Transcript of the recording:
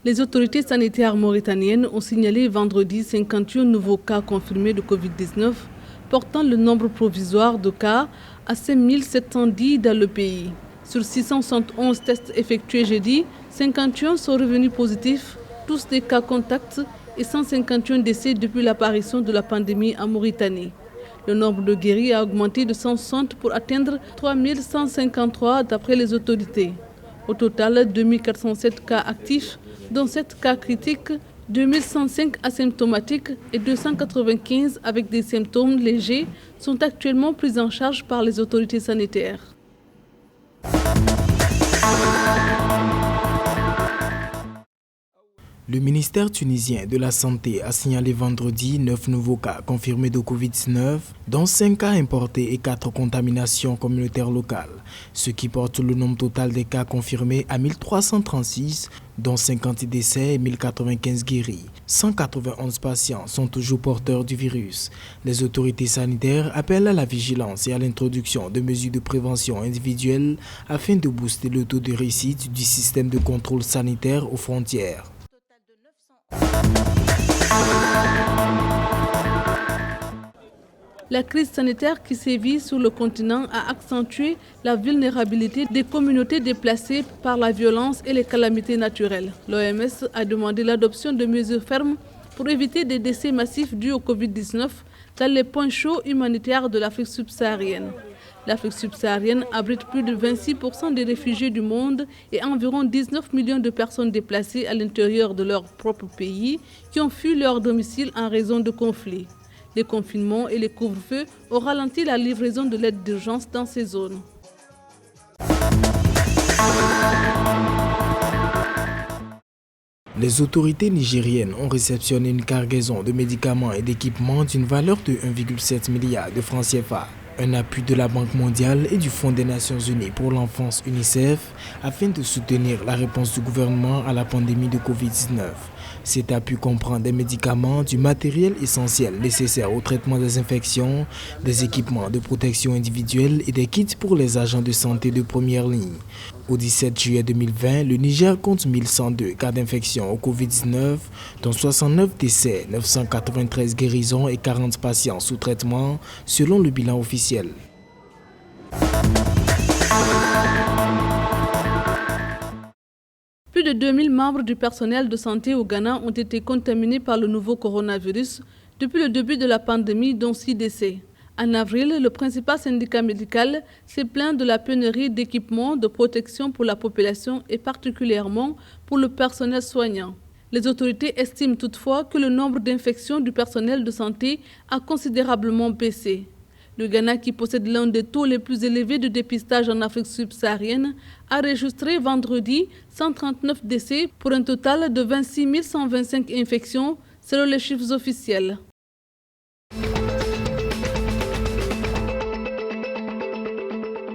Les autorités sanitaires mauritaniennes ont signalé vendredi 51 nouveaux cas confirmés de Covid-19, portant le nombre provisoire de cas à 5 710 dans le pays. Sur 671 tests effectués jeudi, 51 sont revenus positifs, tous des cas contacts et 151 décès depuis l'apparition de la pandémie en Mauritanie. Le nombre de guéris a augmenté de 160 pour atteindre 3 153 d'après les autorités. Au total, 2407 cas actifs, dont 7 cas critiques, 2105 asymptomatiques et 295 avec des symptômes légers sont actuellement pris en charge par les autorités sanitaires. Le ministère tunisien de la Santé a signalé vendredi 9 nouveaux cas confirmés de Covid-19, dont 5 cas importés et 4 contaminations communautaires locales, ce qui porte le nombre total des cas confirmés à 1336, dont 50 décès et 1095 guéris. 191 patients sont toujours porteurs du virus. Les autorités sanitaires appellent à la vigilance et à l'introduction de mesures de prévention individuelles afin de booster le taux de réussite du système de contrôle sanitaire aux frontières. La crise sanitaire qui sévit sur le continent a accentué la vulnérabilité des communautés déplacées par la violence et les calamités naturelles. L'OMS a demandé l'adoption de mesures fermes pour éviter des décès massifs dus au Covid-19 dans les points chauds humanitaires de l'Afrique subsaharienne. L'Afrique subsaharienne abrite plus de 26% des réfugiés du monde et environ 19 millions de personnes déplacées à l'intérieur de leur propre pays qui ont fui leur domicile en raison de conflits. Les confinements et les couvre-feux ont ralenti la livraison de l'aide d'urgence dans ces zones. Les autorités nigériennes ont réceptionné une cargaison de médicaments et d'équipements d'une valeur de 1,7 milliard de francs CFA. Un appui de la Banque mondiale et du Fonds des Nations unies pour l'enfance UNICEF afin de soutenir la réponse du gouvernement à la pandémie de Covid-19. Cet appui comprend des médicaments, du matériel essentiel nécessaire au traitement des infections, des équipements de protection individuelle et des kits pour les agents de santé de première ligne. Au 17 juillet 2020, le Niger compte 1102 cas d'infection au Covid-19, dont 69 décès, 993 guérisons et 40 patients sous traitement, selon le bilan officiel. Plus de 2000 membres du personnel de santé au Ghana ont été contaminés par le nouveau coronavirus depuis le début de la pandémie, dont 6 décès. En avril, le principal syndicat médical s'est plaint de la pénurie d'équipements de protection pour la population et particulièrement pour le personnel soignant. Les autorités estiment toutefois que le nombre d'infections du personnel de santé a considérablement baissé. Le Ghana, qui possède l'un des taux les plus élevés de dépistage en Afrique subsaharienne, a enregistré vendredi 139 décès pour un total de 26 125 infections selon les chiffres officiels.